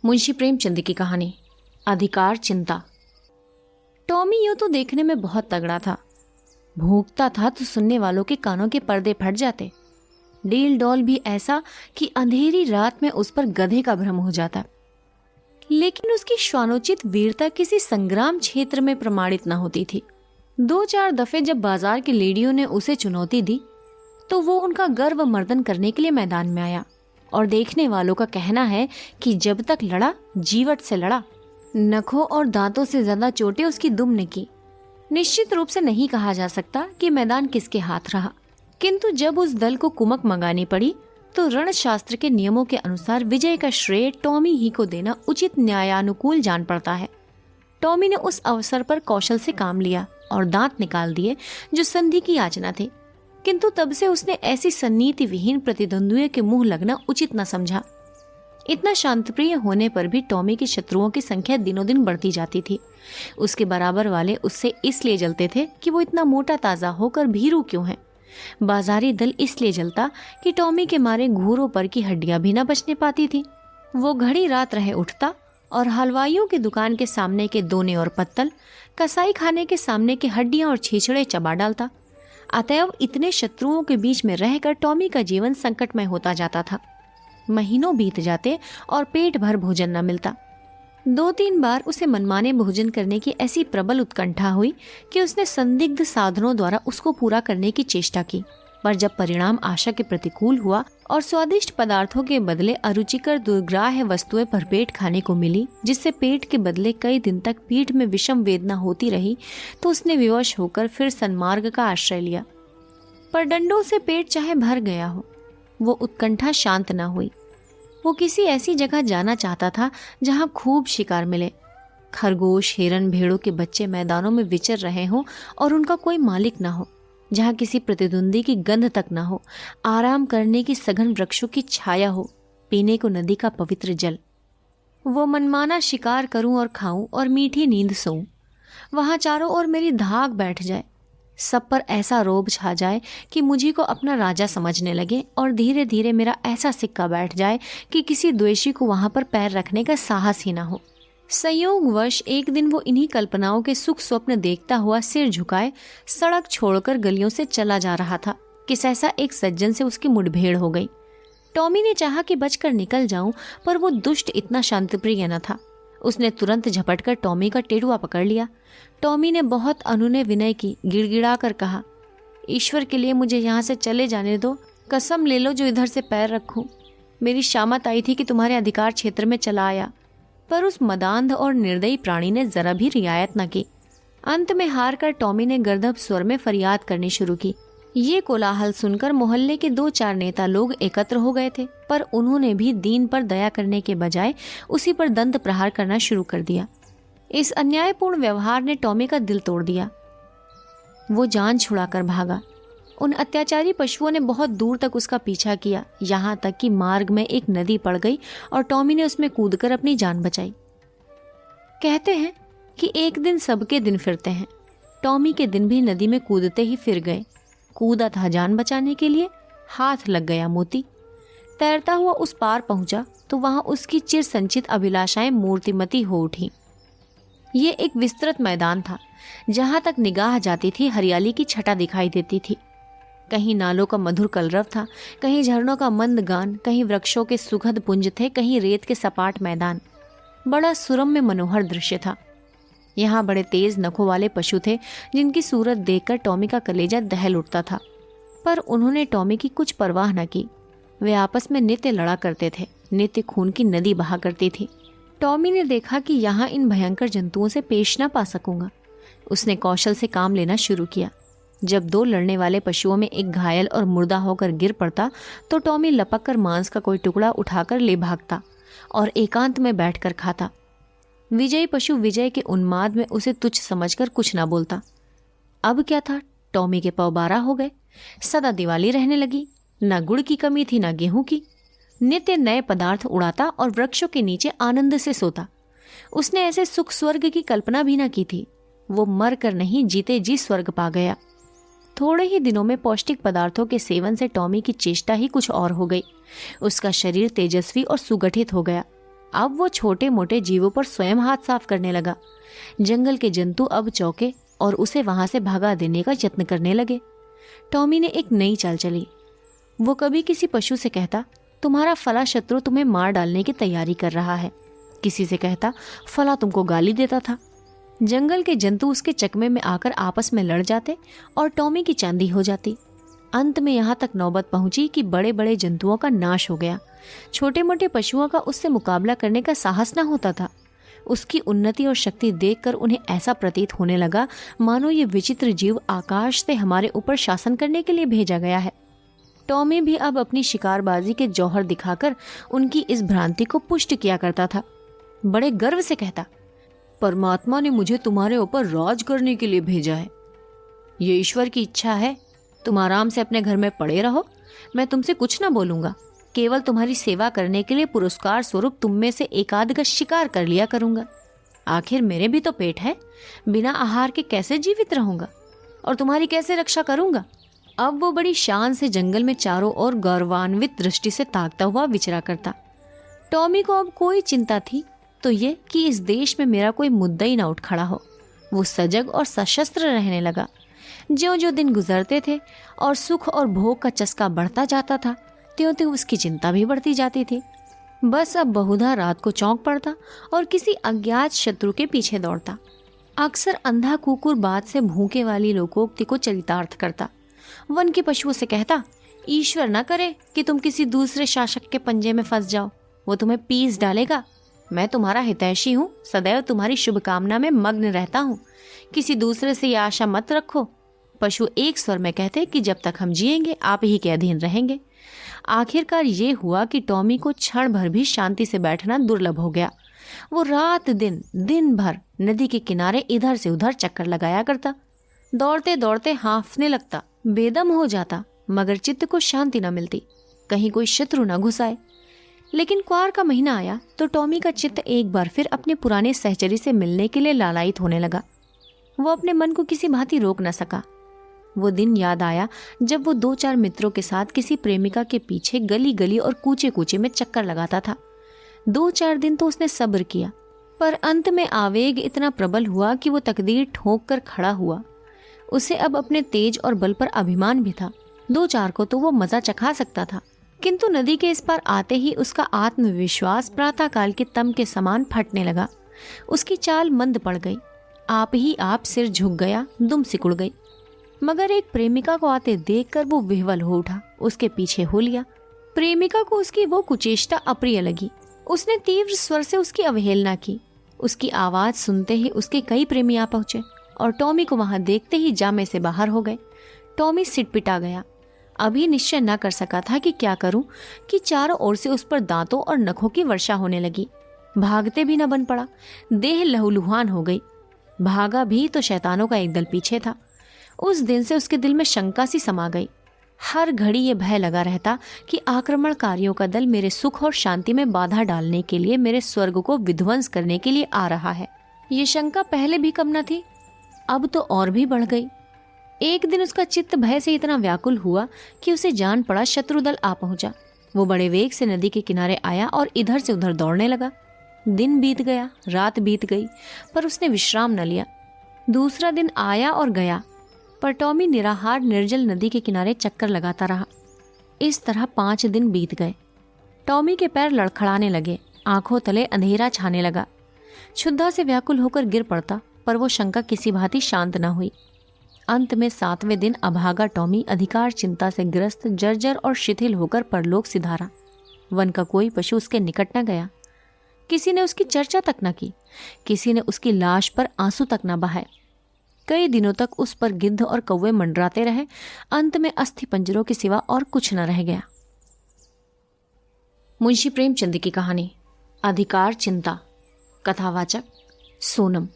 मुंशी प्रेमचंद की कहानी अधिकार चिंता। टॉमी यूं तो देखने में बहुत तगड़ा था। भूखता था तो सुनने वालों के कानों के पर्दे फट जाते। डील डॉल भी ऐसा कि अंधेरी रात में उस पर गधे का भ्रम हो जाता। लेकिन उसकी श्वानोचित वीरता किसी संग्राम क्षेत्र में प्रमाणित न होती थी। 2-4 दफे जब बाजार की लेडियों ने उसे चुनौती दी तो वो उनका गर्व मर्दन करने के लिए मैदान में आया और देखने वालों का कहना है कि जब तक लड़ा जीवट से लड़ा। नखों और दांतों से ज्यादा चोटें उसकी दुम ने की। निश्चित रूप से नहीं कहा जा सकता कि मैदान किसके हाथ रहा, किंतु जब उस दल को कुमक मंगानी पड़ी तो रणशास्त्र के नियमों के अनुसार विजय का श्रेय टॉमी ही को देना उचित न्यायानुकूल जान पड़ता है। टॉमी ने उस अवसर पर कौशल से काम लिया और दांत निकाल दिए जो संधि की याचना थे, किंतु तब से उसने ऐसी सन्नीति विहीन प्रतिद्वंद्वियों के मुंह लगना उचित न समझा। इतना शांतप्रिय होने पर भी टॉमी के शत्रुओं की संख्या दिनों दिन बढ़ती जाती थी। उसके बराबर वाले उससे इसलिए जलते थे कि वो इतना मोटा ताजा होकर भीरू क्यों है। बाजारी दल इसलिए जलता कि टॉमी के मारे घूरों पर की हड्डियां भी न बचने पाती थी। वो घड़ी रात रहे उठता और हलवाइयों की दुकान के सामने के दोने और पत्तल, कसाई खाने के सामने के हड्डियां और छीछड़े चबा डालता। अतएव इतने शत्रुओं के बीच में रहकर टॉमी का जीवन संकटमय होता जाता था। महीनों बीत जाते और पेट भर भोजन न मिलता। 2-3 बार उसे मनमाने भोजन करने की ऐसी प्रबल उत्कंठा हुई कि उसने संदिग्ध साधनों द्वारा उसको पूरा करने की चेष्टा की, पर जब परिणाम आशा के प्रतिकूल हुआ और स्वादिष्ट पदार्थों के बदले अरुचिकर दुर्ग्राह्य वस्तुएं भरपेट खाने को मिली, जिससे पेट के बदले कई दिन तक पीठ में विषम वेदना होती रही, तो उसने विवश होकर फिर सन्मार्ग का आश्रय लिया। पर डंडों से पेट चाहे भर गया हो, वो उत्कंठा शांत न हुई। वो किसी ऐसी जगह जाना चाहता था जहां खूब शिकार मिले। खरगोश, हिरन, भेड़ों के बच्चे मैदानों में विचर रहे हों और उनका कोई मालिक न हो, जहाँ किसी प्रतिद्वंदी की गंध तक न हो, आराम करने की सघन वृक्षों की छाया हो, पीने को नदी का पवित्र जल। वो मनमाना शिकार करूं और खाऊं और मीठी नींद सोऊं। वहां चारों ओर मेरी धाक बैठ जाए, सब पर ऐसा रोब छा जाए कि मुझी को अपना राजा समझने लगे और धीरे धीरे मेरा ऐसा सिक्का बैठ जाए कि किसी द्वेषी को वहां पर पैर रखने का साहस ही ना हो। संयोगवश एक दिन वो इन्हीं कल्पनाओं के सुख स्वप्न देखता हुआ सिर झुकाए सड़क छोड़कर गलियों से चला जा रहा था कि सहसा एक सज्जन से उसकी मुठभेड़ हो गई। टॉमी ने चाहा कि बचकर निकल जाऊं, पर वो दुष्ट इतना शांतिप्रिय न था। उसने तुरंत झपटकर टॉमी का टेड़ुआ पकड़ लिया। टॉमी ने बहुत अनुनय विनय की, गिड़गिड़ा कर कहा, ईश्वर के लिए मुझे यहाँ से चले जाने दो, कसम ले लो जो इधर से पैर रखूं। मेरी शामत आई थी कि तुम्हारे अधिकार क्षेत्र में चला आया, पर उस मदांध और निर्दयी प्राणी ने जरा भी रियायत न की। अंत में हार कर टॉमी ने गर्दभ स्वर में फरियाद करनी शुरू की। ये कोलाहल सुनकर मोहल्ले के 2-4 नेता लोग एकत्र हो गए थे, पर उन्होंने भी दीन पर दया करने के बजाय उसी पर दंत प्रहार करना शुरू कर दिया। इस अन्यायपूर्ण व्यवहार ने टॉमी का दिल तोड़ दिया। वो जान छुड़ाकर भागा। उन अत्याचारी पशुओं ने बहुत दूर तक उसका पीछा किया, यहाँ तक कि मार्ग में एक नदी पड़ गई और टॉमी ने उसमें कूदकर अपनी जान बचाई। कहते हैं कि एक दिन सबके दिन फिरते हैं। टॉमी के दिन भी नदी में कूदते ही फिर गए। कूदा था जान बचाने के लिए, हाथ लग गया मोती। तैरता हुआ उस पार पहुंचा तो वहां उसकी चिर संचित अभिलाषाएं मूर्तिमती हो उठी। ये एक विस्तृत मैदान था, जहां तक निगाह जाती थी हरियाली की छटा दिखाई देती थी। कहीं नालों का मधुर कलरव था, कहीं झरनों का मंद गान, कहीं वृक्षों के सुखद पुंज थे, कहीं रेत के सपाट मैदान। बड़ा सुरम्य मनोहर दृश्य था। यहाँ बड़े तेज नखों वाले पशु थे जिनकी सूरत देखकर टॉमी का कलेजा दहल उठता था, पर उन्होंने टॉमी की कुछ परवाह न की। वे आपस में नित्य लड़ा करते थे, नित्य खून की नदी बहा करती थी। टॉमी ने देखा कि यहाँ इन भयंकर जंतुओं से पेश न पा सकूंगा। उसने कौशल से काम लेना शुरू किया। जब 2 लड़ने वाले पशुओं में एक घायल और मुर्दा होकर गिर पड़ता तो टॉमी लपक कर मांस का कोई टुकड़ा उठाकर ले भागता और एकांत में बैठकर खाता। विजयी पशु विजय के उन्माद में उसे तुच्छ समझकर कुछ ना बोलता। अब क्या था, टॉमी के पौ 12 हो गए। सदा दिवाली रहने लगी। न गुड़ की कमी थी, न गेहूं की। नित्य नए पदार्थ उड़ाता और वृक्षों के नीचे आनंद से सोता। उसने ऐसे सुख स्वर्ग की कल्पना भी न की थी। वो मर कर नहीं, जीते जी स्वर्ग पा गया। थोड़े ही दिनों में पौष्टिक पदार्थों के सेवन से टॉमी की चेष्टा ही कुछ और हो गई। उसका शरीर तेजस्वी और सुगठित हो गया। अब वो छोटे मोटे जीवों पर स्वयं हाथ साफ करने लगा। जंगल के जंतु अब चौंके और उसे वहां से भगा देने का यत्न करने लगे। टॉमी ने एक नई चाल चली। वो कभी किसी पशु से कहता, तुम्हारा फला शत्रु तुम्हें मार डालने की तैयारी कर रहा है। किसी से कहता, फला तुमको गाली देता था। जंगल के जंतु उसके चकमे में आकर आपस में लड़ जाते और टॉमी की चांदी हो जाती। अंत में यहाँ तक नौबत पहुंची कि बड़े बड़े जंतुओं का नाश हो गया। छोटे मोटे पशुओं का उससे मुकाबला करने का साहस न होता था। उसकी उन्नति और शक्ति देखकर उन्हें ऐसा प्रतीत होने लगा मानो ये विचित्र जीव आकाश से हमारे ऊपर शासन करने के लिए भेजा गया है। टॉमी भी अब अपनी शिकारबाजी के जौहर दिखाकर उनकी इस भ्रांति को पुष्ट किया करता था। बड़े गर्व से कहता, परमात्मा ने मुझे तुम्हारे ऊपर राज करने के लिए भेजा है। ये ईश्वर की इच्छा है। तुम आराम से अपने घर में पड़े रहो, मैं तुमसे कुछ ना बोलूंगा। केवल तुम्हारी सेवा करने के लिए पुरस्कार स्वरूप तुम में से एकाध का शिकार कर लिया करूंगा। आखिर मेरे भी तो पेट है, बिना आहार के कैसे जीवित रहूंगा और तुम्हारी कैसे रक्षा करूंगा। अब वो बड़ी शान से जंगल में चारों ओर गौरवान्वित दृष्टि से ताकता हुआ विचरा करता। टॉमी को अब कोई चिंता थी तो ये कि इस देश में मेरा कोई मुद्दा ही ना उठ खड़ा हो। वो सजग और सशस्त्र रहने लगा। ज्यों ज्यों दिन गुजरते थे और सुख और भोग का चस्का बढ़ता जाता था, त्यों त्यों उसकी चिंता भी बढ़ती जाती थी। बस अब बहुधा रात को चौंक पड़ता और किसी अज्ञात शत्रु के पीछे दौड़ता। अक्सर अंधा कुकुर बात से भूखे वाली लोकोक्ति को चरितार्थ करता। वन के पशुओं से कहता, ईश्वर न करे कि तुम किसी दूसरे शासक के पंजे में फंस जाओ, वो तुम्हें पीस डालेगा। मैं तुम्हारा हितैषी हूँ, सदैव तुम्हारी शुभकामना में मग्न रहता हूँ। किसी दूसरे से यह आशा मत रखो। पशु एक स्वर में कहते कि जब तक हम जिएंगे आप ही के अधीन रहेंगे। आखिरकार ये हुआ कि टॉमी को क्षण भर भी शांति से बैठना दुर्लभ हो गया। वो रात दिन भर नदी के किनारे इधर से उधर चक्कर लगाया करता। दौड़ते दौड़ते हाँफने लगता, बेदम हो जाता, मगर चित्त को शांति न मिलती, कहीं कोई शत्रु न घुस आए। लेकिन क्वार का महीना आया तो टॉमी का चित्त एक बार फिर अपने पुराने सहचरी से मिलने के लिए लालायित होने लगा। वो अपने मन को किसी भांति रोक न सका। वो दिन याद आया जब वो 2-4 मित्रों के साथ किसी प्रेमिका के पीछे गली गली और कूचे कूचे में चक्कर लगाता था। 2-4 दिन तो उसने सब्र किया, पर अंत में आवेग इतना प्रबल हुआ कि वो तकदीर ठोक कर खड़ा हुआ। उसे अब अपने तेज और बल पर अभिमान भी था। 2-4 को तो वो मजा चखा सकता था, किंतु नदी के इस पार आते ही उसका आत्मविश्वास प्रातःकाल के तम के समान फटने लगा। उसकी चाल मंद पड़ गई। आप ही आप सिर झुक गया, दुम सिकुड़ गई। मगर एक प्रेमिका को आते देखकर वो विह्वल हो उठा, उसके पीछे हो लिया। प्रेमिका को उसकी वो कुचेष्टा अप्रिय लगी। उसने तीव्र स्वर से उसकी अवहेलना की। उसकी आवाज सुनते ही उसके कई प्रेमी आ पहुंचे और टॉमी को वहां देखते ही जामे से बाहर हो गए। टॉमी सिटपिटा गया। अभी निश्चय न कर सका था कि क्या करूं कि चारों ओर से उस पर दांतों और नखों की वर्षा होने लगी। भागते भी न बन पड़ा। देह लहूलुहान हो गई। भागा भी तो शैतानों का एक दल पीछे था। उस दिन से उसके दिल में शंका सी समा गई। हर घड़ी ये भय लगा रहता कि आक्रमणकारियों का दल मेरे सुख और शांति में बाधा डालने के लिए, मेरे स्वर्ग को विध्वंस करने के लिए आ रहा है। ये शंका पहले भी कम न थी, अब तो और भी बढ़ गई। एक दिन उसका चित्त भय से इतना व्याकुल हुआ कि उसे जान पड़ा शत्रु दल आ पहुंचा। वो बड़े वेग से नदी के किनारे आया और इधर से उधर दौड़ने लगा। दिन बीत गया, रात बीत गई, पर उसने विश्राम न लिया। दूसरा दिन आया और गया, पर टॉमी निराहार निर्जल नदी के किनारे चक्कर लगाता रहा। इस तरह 5 दिन बीत गए। टॉमी के पैर लड़खड़ाने लगे, आंखों तले अंधेरा छाने लगा। क्षुधा से व्याकुल होकर गिर पड़ता, पर वो शंका किसी भांति शांत न हुई। अंत में 7वें दिन अभागा टॉमी अधिकार चिंता से ग्रस्त, जर्जर और शिथिल होकर परलोक सिधारा। वन का कोई पशु उसके निकट न गया। किसी ने उसकी चर्चा तक न की। किसी ने उसकी लाश पर आंसू तक न बहाए। कई दिनों तक उस पर गिद्ध और कौवे मंडराते रहे। अंत में अस्थि पंजरों के सिवा और कुछ न रह गया। मुंशी प्रेमचंद की कहानी अधिकार चिंता। कथावाचक सोनम।